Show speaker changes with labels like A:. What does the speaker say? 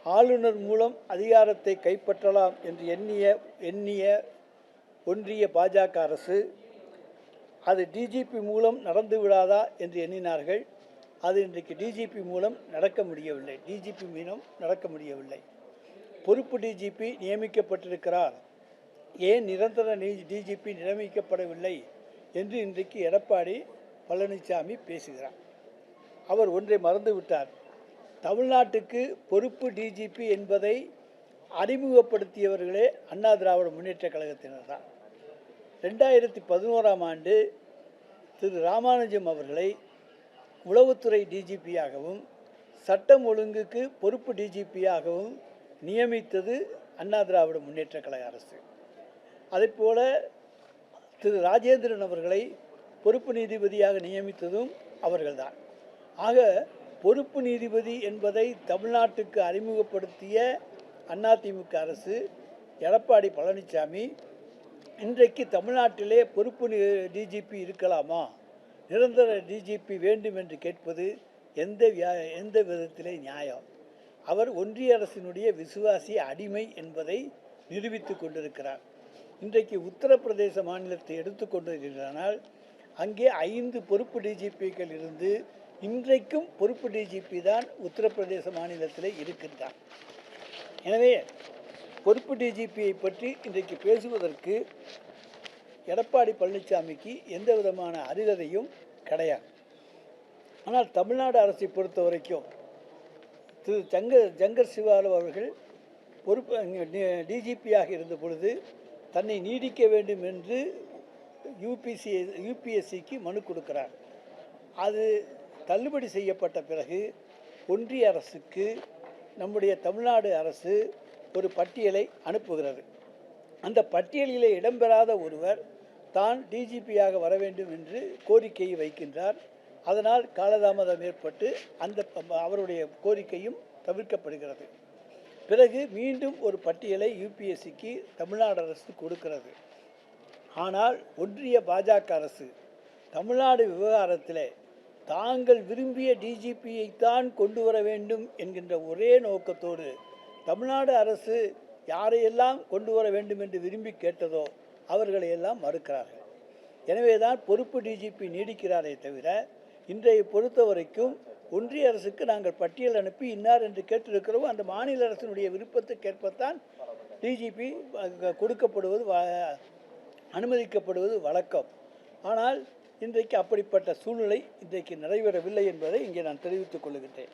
A: ஆளுநர் மூலம் அதிகாரத்தை கைப்பற்றலாம் என்று எண்ணிய ஒன்றிய பாஜக அரசு அது டிஜிபி மூலம் நடந்து விடாதா என்று எண்ணினார்கள். அது இன்றைக்கு டிஜிபி மூலம் நடக்க முடியவில்லை. பொறுப்பு டிஜிபி நியமிக்கப்பட்டிருக்கிறார், ஏன் நிரந்தர டிஜிபி நியமிக்கப்படவில்லை என்று இன்றைக்கு எடப்பாடி பழனிசாமி பேசுகிறார். அவர் ஒன்றை மறந்துவிட்டார். தமிழ்நாட்டுக்கு பொறுப்பு டிஜிபி என்பதை அறிமுகப்படுத்தியவர்களே அண்ணா திராவிட முன்னேற்ற கழகத்தினர் தான். 2011ஆம் ஆண்டு திரு ராமானுஜம் அவர்களை உளவுத்துறை டிஜிபியாகவும் சட்டம் ஒழுங்குக்கு பொறுப்பு டிஜிபியாகவும் நியமித்தது அண்ணா திராவிட முன்னேற்ற கழக அரசு. அதேபோல திரு ராஜேந்திரன் அவர்களை பொறுப்பு நீதிபதியாக நியமித்ததும் அவர்கள்தான். ஆக பொறுப்பு நீதிபதி என்பதை தமிழ்நாட்டுக்கு அறிமுகப்படுத்திய அதிமுக அரசு, எடப்பாடி பழனிசாமி இன்றைக்கு தமிழ்நாட்டிலே பொறுப்பு டிஜிபி இருக்கலாமா, நிரந்தர டிஜிபி வேண்டும் என்று கேட்பது எந்த விதத்திலே நியாயம்? அவர் ஒன்றிய அரசினுடைய விசுவாசி அடிமை என்பதை நிரூபித்து கொண்டிருக்கிறார். இன்றைக்கு உத்தரப்பிரதேச மாநிலத்தை எடுத்துக்கொண்டிருக்கிறானால் அங்கே 5 பொறுப்பு டிஜிபிக்கள் இருந்து இன்றைக்கும் பொறுப்பு டிஜிபி தான் உத்தரப்பிரதேச மாநிலத்தில் இருக்கின்றார். எனவே பொறுப்பு டிஜிபியை பற்றி இன்றைக்கு பேசுவதற்கு எடப்பாடி பழனிசாமிக்கு எந்த விதமான அருகதையும் கிடையாது. ஆனால் தமிழ்நாடு அரசை பொறுத்த வரைக்கும் திரு ஜங்கர் சிவாலு அவர்கள் பொறுப்பு டிஜிபியாக இருந்த பொழுது தன்னை நீடிக்க வேண்டும் என்று யூபிஎஸ்சிக்கு மனு கொடுக்கிறார். அது தள்ளுபடி செய்யப்பட்ட பிறகு ஒன்றிய அரசுக்கு நம்முடைய தமிழ்நாடு அரசு ஒரு பட்டியலை அனுப்புகிறது. அந்த பட்டியலில் இடம்பெறாத ஒருவர் தான் டிஜிபியாக வர வேண்டும் என்று கோரிக்கையை வைக்கின்றார். அதனால் காலதாமதம் ஏற்பட்டு அவருடைய கோரிக்கையும் தவிர்க்கப்படுகிறது. பிறகு மீண்டும் ஒரு பட்டியலை யூபிஎஸ்சிக்கு தமிழ்நாடு அரசு கொடுக்கிறது. ஆனால் ஒன்றிய பாஜக அரசு தமிழ்நாடு விவகாரத்தில் தாங்கள் விரும்பிய டிஜிபியைத்தான் கொண்டு வர வேண்டும் என்கின்ற ஒரே நோக்கத்தோடு தமிழ்நாடு அரசு யாரையெல்லாம் கொண்டு வர வேண்டும் என்று விரும்பி கேட்டதோ அவர்களையெல்லாம் மறுக்கிறார்கள். எனவே தான் பொறுப்பு டிஜிபி நீடிக்கிறாரே தவிர இன்றைய பொறுத்த வரைக்கும் ஒன்றிய அரசுக்கு நாங்கள் பட்டியல் அனுப்பி இன்னார் என்று கேட்டிருக்கிறோம். அந்த மாநில அரசினுடைய விருப்பத்துக்கேற்பத்தான் டிஜிபி அனுமதிக்கப்படுவது வழக்கம். ஆனால் இன்றைக்கு அப்படிப்பட்ட சூழ்நிலை இன்றைக்கு நடைபெறவில்லை என்பதை இங்கே நான் தெரிவித்துக் கொள்கின்றேன்.